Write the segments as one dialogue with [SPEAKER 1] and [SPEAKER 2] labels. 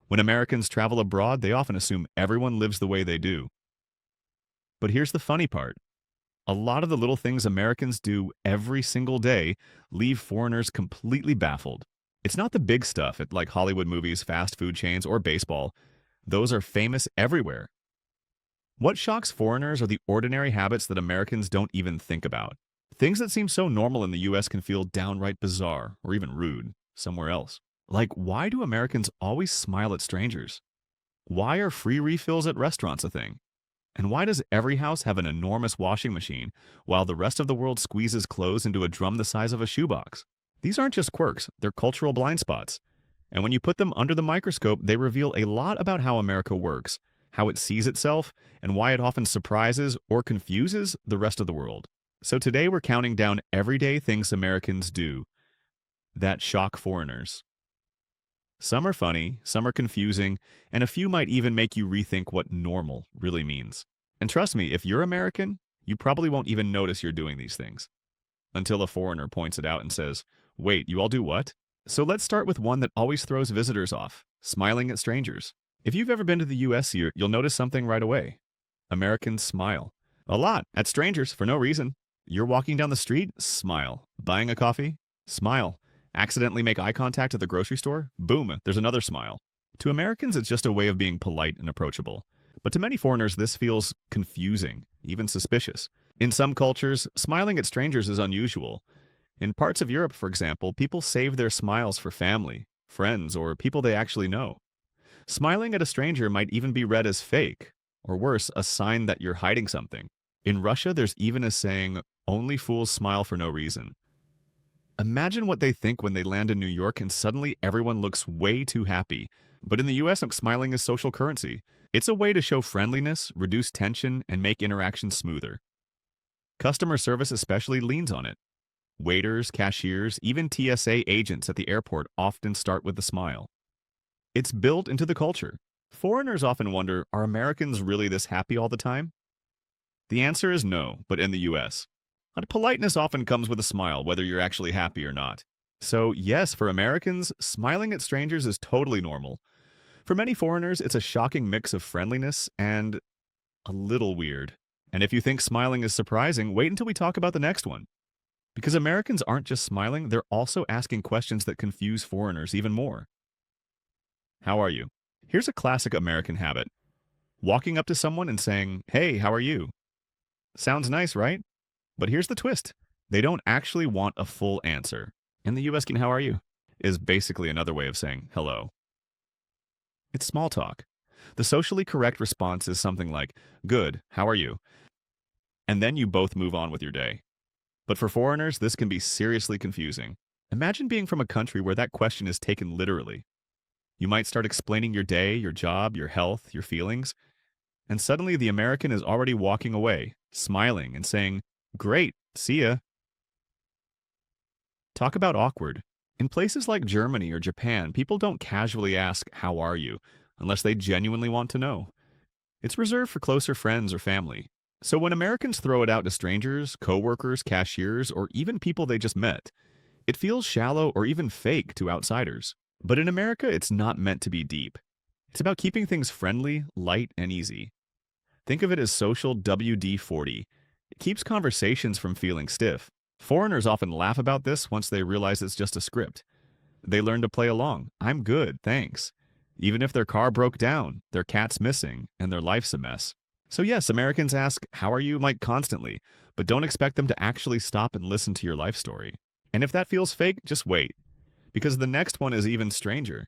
[SPEAKER 1] When Americans travel abroad, they often assume everyone lives the way they do. But here's the funny part. A lot of the little things Americans do every single day leave foreigners completely baffled. It's not the big stuff at like Hollywood movies, fast food chains, or baseball. Those are famous everywhere. What shocks foreigners are the ordinary habits that Americans don't even think about. Things that seem so normal in the US can feel downright bizarre or even rude somewhere else. Like, why do Americans always smile at strangers? Why are free refills at restaurants a thing? And why does every house have an enormous washing machine while the rest of the world squeezes clothes into a drum the size of a shoebox? These aren't just quirks, they're cultural blind spots. And when you put them under the microscope, they reveal a lot about how America works, how it sees itself, and why it often surprises or confuses the rest of the world. So today we're counting down everyday things Americans do that shock foreigners. Some are funny, some are confusing, and a few might even make you rethink what normal really means. And trust me, if you're American, you probably won't even notice you're doing these things until a foreigner points it out and says, "Wait, you all do what?" So let's start with one that always throws visitors off, smiling at strangers. If you've ever been to the US, you'll notice something right away. Americans smile. A lot, at strangers for no reason. You're walking down the street, smile. Buying a coffee, smile. Accidentally make eye contact at the grocery store, boom, there's another smile. To Americans, it's just a way of being polite and approachable. But to many foreigners, this feels confusing, even suspicious. In some cultures, smiling at strangers is unusual. In parts of Europe, for example, people save their smiles for family, friends, or people they actually know. Smiling at a stranger might even be read as fake, or worse, a sign that you're hiding something. In Russia, there's even a saying, "Only fools smile for no reason." Imagine what they think when they land in New York and suddenly everyone looks way too happy. But in the US, smiling is social currency. It's a way to show friendliness, reduce tension, and make interactions smoother. Customer service especially leans on it. Waiters, cashiers, even TSA agents at the airport often start with a smile. It's built into the culture. Foreigners often wonder, are Americans really this happy all the time? The answer is no, but in the US. But politeness often comes with a smile, whether you're actually happy or not. So yes, for Americans, smiling at strangers is totally normal. For many foreigners, it's a shocking mix of friendliness and a little weird. And if you think smiling is surprising, wait until we talk about the next one. Because Americans aren't just smiling, they're also asking questions that confuse foreigners even more. How are you? Here's a classic American habit. Walking up to someone and saying, "Hey, how are you?" Sounds nice, right? But here's the twist. They don't actually want a full answer. In the US, "How are you?" is basically another way of saying hello. It's small talk. The socially correct response is something like, "Good, how are you?" And then you both move on with your day. But for foreigners, this can be seriously confusing. Imagine being from a country where that question is taken literally. You might start explaining your day, your job, your health, your feelings, and suddenly the American is already walking away, smiling and saying, "Great, see ya." Talk about awkward. In places like Germany or Japan, people don't casually ask, "How are you?" unless they genuinely want to know. It's reserved for closer friends or family. So when Americans throw it out to strangers, coworkers, cashiers, or even people they just met, it feels shallow or even fake to outsiders. But in America, it's not meant to be deep. It's about keeping things friendly, light, and easy. Think of it as social WD-40. It keeps conversations from feeling stiff. Foreigners often laugh about this once they realize it's just a script. They learn to play along. "I'm good, thanks." Even if their car broke down, their cat's missing, and their life's a mess. So yes, Americans ask, "How are you?" like constantly, but don't expect them to actually stop and listen to your life story. And if that feels fake, just wait. Because the next one is even stranger.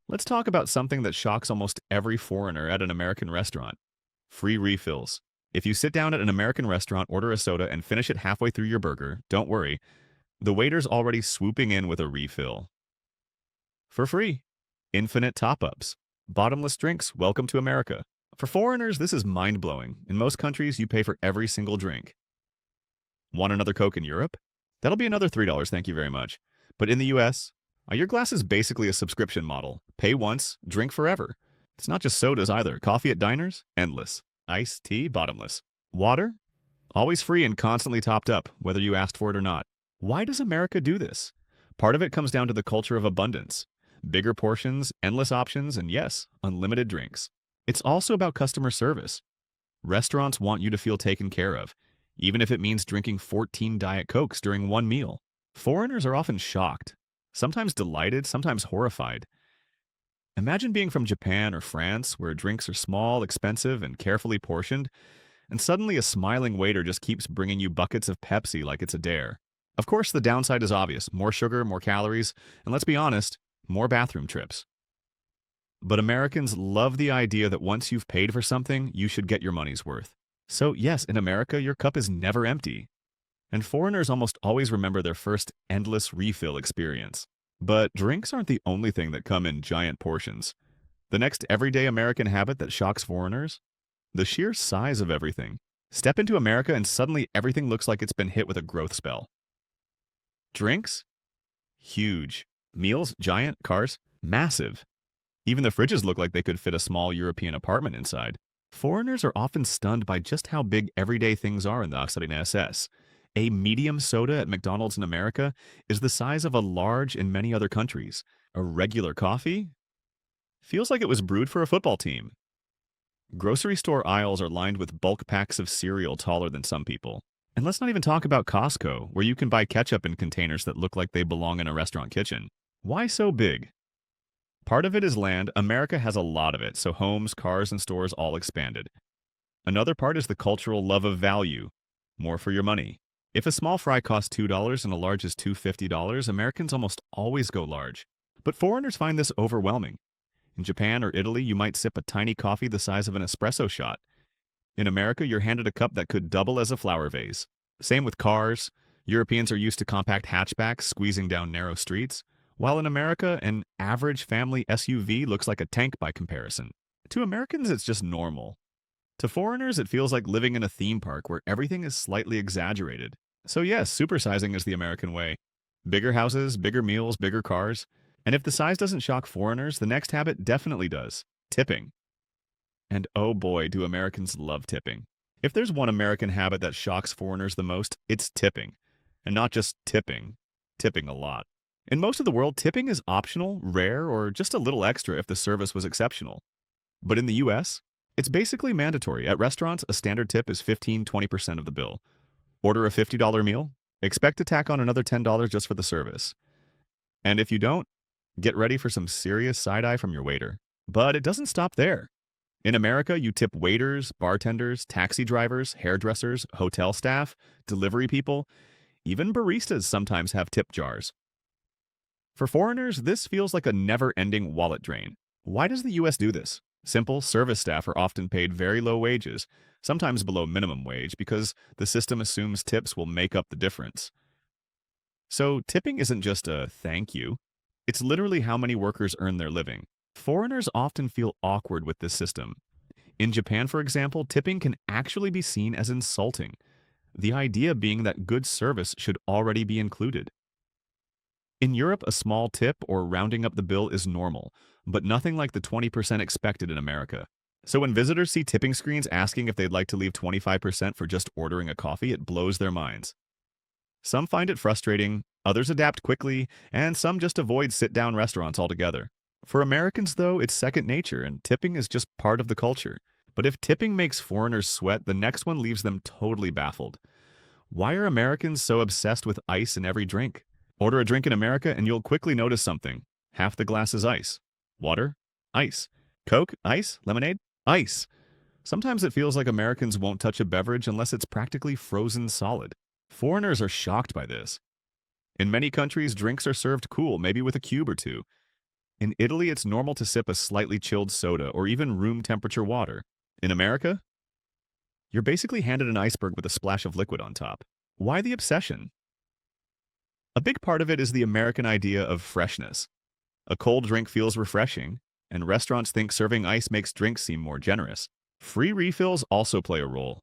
[SPEAKER 1] Let's talk about something that shocks almost every foreigner at an American restaurant. Free refills. If you sit down at an American restaurant, order a soda, and finish it halfway through your burger, don't worry. The waiter's already swooping in with a refill. For free. Infinite top-ups. Bottomless drinks, welcome to America. For foreigners, this is mind-blowing. In most countries, you pay for every single drink. Want another Coke in Europe? That'll be another $3, thank you very much. But in the US, your glass is basically a subscription model. Pay once, drink forever. It's not just sodas either. Coffee at diners? Endless. Iced tea? Bottomless. Water? Always free and constantly topped up, whether you asked for it or not. Why does America do this? Part of it comes down to the culture of abundance. bigger portions, endless options, and yes, unlimited drinks. It's also about customer service. Restaurants want you to feel taken care of, even if it means drinking 14 Diet Cokes during one meal. Foreigners are often shocked, sometimes delighted, sometimes horrified. Imagine being from Japan or France, where drinks are small, expensive, and carefully portioned, and suddenly a smiling waiter just keeps bringing you buckets of Pepsi like it's a dare. Of course, the downside is obvious: more sugar, more calories, and let's be honest, more bathroom trips. But Americans love the idea that once you've paid for something, you should get your money's worth. So yes, in America, your cup is never empty. And foreigners almost always remember their first endless refill experience. But drinks aren't the only thing that come in giant portions. The next everyday American habit that shocks foreigners? The sheer size of everything. Step into America and suddenly everything looks like it's been hit with a growth spell. Drinks? Huge. Meals? Giant. Cars? Massive. Even the fridges look like they could fit a small European apartment inside. Foreigners are often stunned by just how big everyday things are in the Australian SS. A medium soda at McDonald's in America is the size of a large in many other countries. A regular coffee feels like it was brewed for a football team. Grocery store aisles are lined with bulk packs of cereal taller than some people. And let's not even talk about Costco, where you can buy ketchup in containers that look like they belong in a restaurant kitchen. Why so big? Part of it is land. America has a lot of it, so homes, cars, and stores all expanded. Another part is the cultural love of value. More for your money. If a small fry costs $2 and a large is $2.50, Americans almost always go large. But foreigners find this overwhelming. In Japan or Italy, you might sip a tiny coffee the size of an espresso shot. In America, you're handed a cup that could double as a flower vase. Same with cars. Europeans are used to compact hatchbacks squeezing down narrow streets, while in America, an average family SUV looks like a tank by comparison. To Americans, it's just normal. To foreigners, it feels like living in a theme park where everything is slightly exaggerated. So yes, supersizing is the American way. Bigger houses, bigger meals, bigger cars. And if the size doesn't shock foreigners, the next habit definitely does: tipping. And oh boy, do Americans love tipping. If there's one American habit that shocks foreigners the most, it's tipping. And not just tipping, tipping a lot. In most of the world, tipping is optional, rare, or just a little extra if the service was exceptional. But in the US, it's basically mandatory. At restaurants, a standard tip is 15–20% of the bill. Order a $50 meal, expect to tack on another $10 just for the service. And if you don't, get ready for some serious side-eye from your waiter. But it doesn't stop there. In America, you tip waiters, bartenders, taxi drivers, hairdressers, hotel staff, delivery people. Even baristas sometimes have tip jars. For foreigners, this feels like a never-ending wallet drain. Why does the US do this? Simple, service staff are often paid very low wages, sometimes below minimum wage, because the system assumes tips will make up the difference. So tipping isn't just a thank you. It's literally how many workers earn their living. Foreigners often feel awkward with this system. In Japan, for example, tipping can actually be seen as insulting, the idea being that good service should already be included. In Europe, a small tip or rounding up the bill is normal, but nothing like the 20% expected in America. So when visitors see tipping screens asking if they'd like to leave 25% for just ordering a coffee, it blows their minds. Some find it frustrating, others adapt quickly, and some just avoid sit-down restaurants altogether. For Americans, though, it's second nature, and tipping is just part of the culture. But if tipping makes foreigners sweat, the next one leaves them totally baffled. Why are Americans so obsessed with ice in every drink? Order a drink in America and you'll quickly notice something. Half the glass is ice. Water? Ice. Coke? Ice? Lemonade? Ice. Sometimes it feels like Americans won't touch a beverage unless it's practically frozen solid. Foreigners are shocked by this. In many countries, drinks are served cool, maybe with a cube or two. In Italy, it's normal to sip a slightly chilled soda or even room temperature water. In America, you're basically handed an iceberg with a splash of liquid on top. Why the obsession? A big part of it is the American idea of freshness. A cold drink feels refreshing, and restaurants think serving ice makes drinks seem more generous. Free refills also play a role.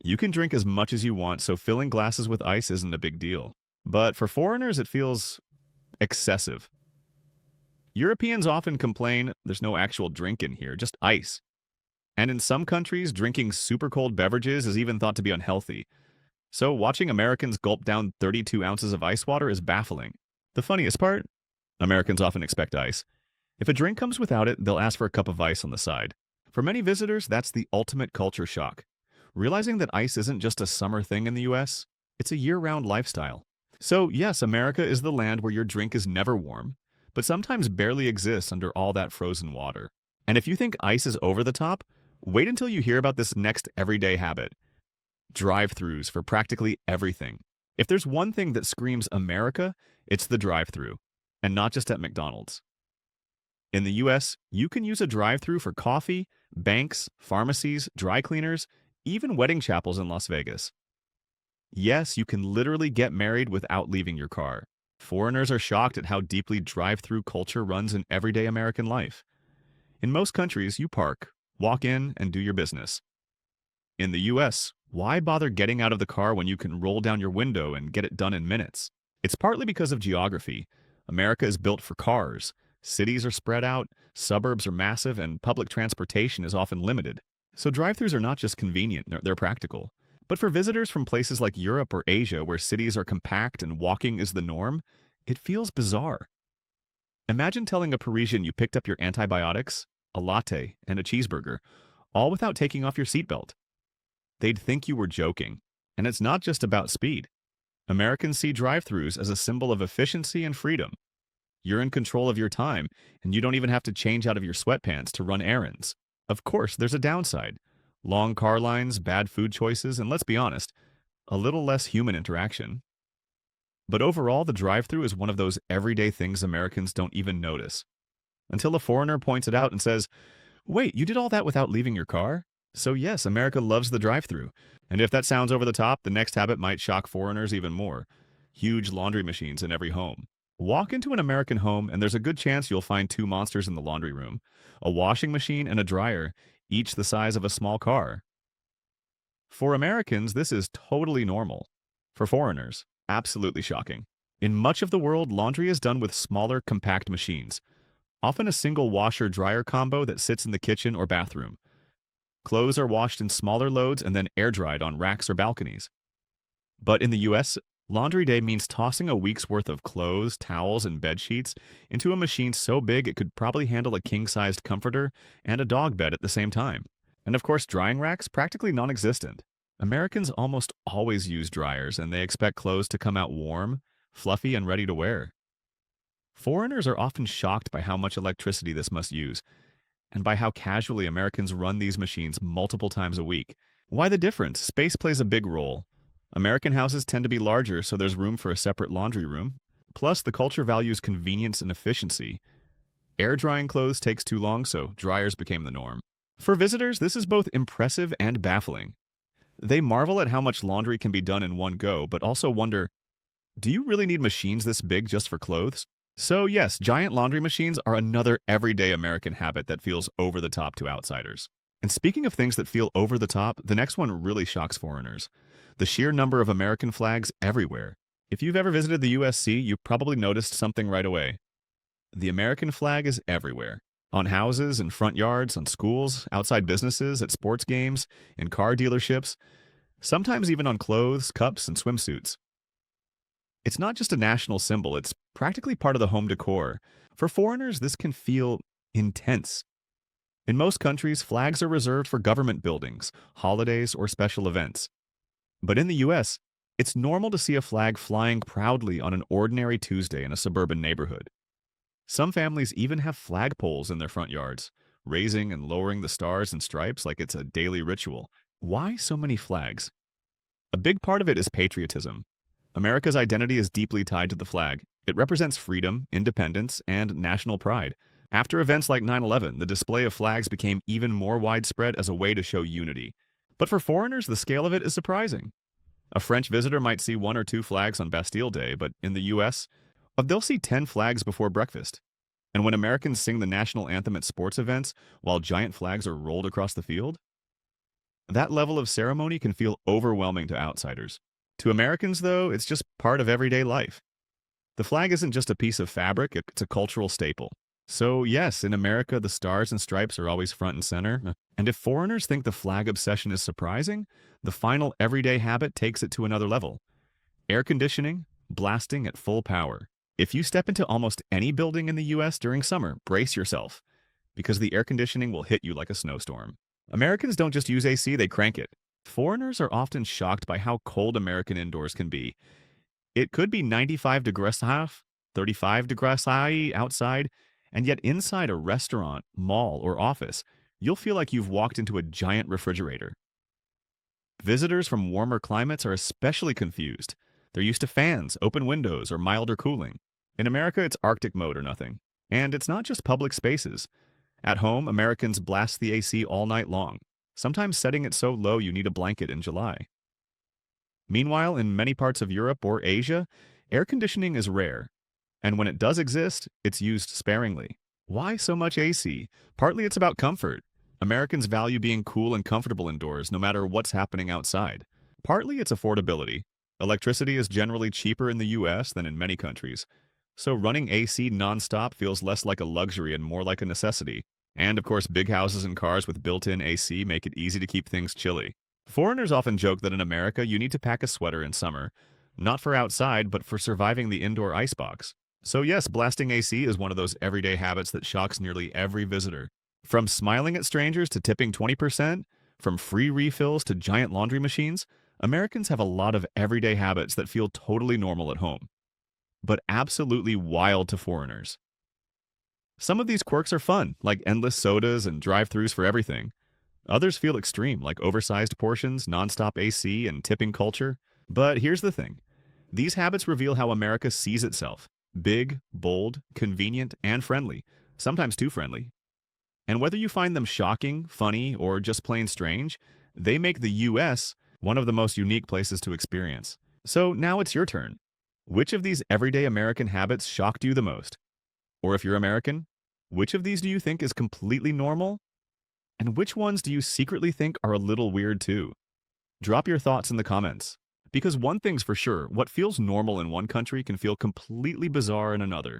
[SPEAKER 1] You can drink as much as you want, so filling glasses with ice isn't a big deal. But for foreigners, it feels excessive. Europeans often complain there's no actual drink in here, just ice. And in some countries, drinking super cold beverages is even thought to be unhealthy. So watching Americans gulp down 32 ounces of ice water is baffling. The funniest part? Americans often expect ice. If a drink comes without it, they'll ask for a cup of ice on the side. For many visitors, that's the ultimate culture shock. Realizing that ice isn't just a summer thing in the US, it's a year-round lifestyle. So, yes, America is the land where your drink is never warm, but sometimes barely exists under all that frozen water. And if you think ice is over the top, wait until you hear about this next everyday habit: drive-thrus for practically everything. If there's one thing that screams America, it's the drive-thru, and not just at McDonald's. In the US, you can use a drive-thru for coffee, banks, pharmacies, dry cleaners, even wedding chapels in Las Vegas. Yes, you can literally get married without leaving your car. Foreigners are shocked at how deeply drive-thru culture runs in everyday American life. In most countries, you park, walk in, and do your business. In the US, why bother getting out of the car when you can roll down your window and get it done in minutes? It's partly because of geography. America is built for cars. Cities are spread out, suburbs are massive, and public transportation is often limited. So drive-thrus are not just convenient, they're practical. But for visitors from places like Europe or Asia, where cities are compact and walking is the norm, it feels bizarre. Imagine telling a Parisian you picked up your antibiotics, a latte, and a cheeseburger, all without taking off your seatbelt. They'd think you were joking. And it's not just about speed. Americans see drive-thrus as a symbol of efficiency and freedom. You're in control of your time, and you don't even have to change out of your sweatpants to run errands. Of course, there's a downside: long car lines, bad food choices, and let's be honest, a little less human interaction. But overall, the drive-thru is one of those everyday things Americans don't even notice. Until a foreigner points it out and says, "Wait, you did all that without leaving your car?" So yes, America loves the drive-thru. And if that sounds over the top, the next habit might shock foreigners even more: huge laundry machines in every home. Walk into an American home, and there's a good chance you'll find two monsters in the laundry room: a washing machine and a dryer, each the size of a small car. For Americans, this is totally normal. For foreigners, absolutely shocking. In much of the world, laundry is done with smaller, compact machines, often a single washer-dryer combo that sits in the kitchen or bathroom. Clothes are washed in smaller loads and then air-dried on racks or balconies. But in the US, laundry day means tossing a week's worth of clothes, towels, and bed sheets into a machine so big it could probably handle a king-sized comforter and a dog bed at the same time. And of course, drying racks, practically non-existent. Americans almost always use dryers, and they expect clothes to come out warm, fluffy, and ready to wear. Foreigners are often shocked by how much electricity this must use, and by how casually Americans run these machines multiple times a week. Why the difference? Space plays a big role. American houses tend to be larger, so there's room for a separate laundry room. Plus, the culture values convenience and efficiency. Air drying clothes takes too long, so dryers became the norm. For visitors, this is both impressive and baffling. They marvel at how much laundry can be done in one go, but also wonder, do you really need machines this big just for clothes? So yes, giant laundry machines are another everyday American habit that feels over the top to outsiders. And speaking of things that feel over the top, the next one really shocks foreigners: the sheer number of American flags everywhere. If you've ever visited the USC, you probably noticed something right away. The American flag is everywhere. On houses, in front yards, on schools, outside businesses, at sports games, in car dealerships, sometimes even on clothes, cups, and swimsuits. It's not just a national symbol, it's practically part of the home decor. For foreigners, this can feel intense. In most countries, flags are reserved for government buildings, holidays, or special events. But in the US, it's normal to see a flag flying proudly on an ordinary Tuesday in a suburban neighborhood. Some families even have flagpoles in their front yards, raising and lowering the stars and stripes like it's a daily ritual. Why so many flags? A big part of it is patriotism. America's identity is deeply tied to the flag. It represents freedom, independence, and national pride. After events like 9/11, the display of flags became even more widespread as a way to show unity. But for foreigners, the scale of it is surprising. A French visitor might see one or two flags on Bastille Day, but in the US, they'll see 10 flags before breakfast. And when Americans sing the national anthem at sports events while giant flags are rolled across the field, that level of ceremony can feel overwhelming to outsiders. To Americans, though, it's just part of everyday life. The flag isn't just a piece of fabric, it's a cultural staple. So yes, in America, the stars and stripes are always front and center. And if foreigners think the flag obsession is surprising, the final everyday habit takes it to another level: air conditioning, blasting at full power. If you step into almost any building in the US during summer, brace yourself, because the air conditioning will hit you like a snowstorm. Americans don't just use AC, they crank it. Foreigners are often shocked by how cold American indoors can be. It could be 95 degrees Celsius, 35 degrees Celsius outside, and yet inside a restaurant, mall, or office, you'll feel like you've walked into a giant refrigerator. Visitors from warmer climates are especially confused. They're used to fans, open windows, or milder cooling. In America, it's Arctic mode or nothing. And it's not just public spaces. At home, Americans blast the AC all night long, sometimes setting it so low you need a blanket in July. Meanwhile, in many parts of Europe or Asia, air conditioning is rare. And when it does exist, it's used sparingly. Why so much AC? Partly it's about comfort. Americans value being cool and comfortable indoors, no matter what's happening outside. Partly it's affordability. Electricity is generally cheaper in the US than in many countries, so running AC nonstop feels less like a luxury and more like a necessity. And of course, big houses and cars with built-in AC make it easy to keep things chilly. Foreigners often joke that in America you need to pack a sweater in summer, not for outside, but for surviving the indoor icebox. So yes, blasting AC is one of those everyday habits that shocks nearly every visitor. From smiling at strangers to tipping 20%, from free refills to giant laundry machines, Americans have a lot of everyday habits that feel totally normal at home, but absolutely wild to foreigners. Some of these quirks are fun, like endless sodas and drive-thrus for everything. Others feel extreme, like oversized portions, nonstop AC, and tipping culture. But here's the thing. These habits reveal how America sees itself. Big, bold, convenient, and friendly. Sometimes too friendly. And whether you find them shocking, funny, or just plain strange, they make the US one of the most unique places to experience. So now it's your turn. Which of these everyday American habits shocked you the most? Or if you're American, which of these do you think is completely normal? And which ones do you secretly think are a little weird too? Drop your thoughts in the comments. Because one thing's for sure, what feels normal in one country can feel completely bizarre in another.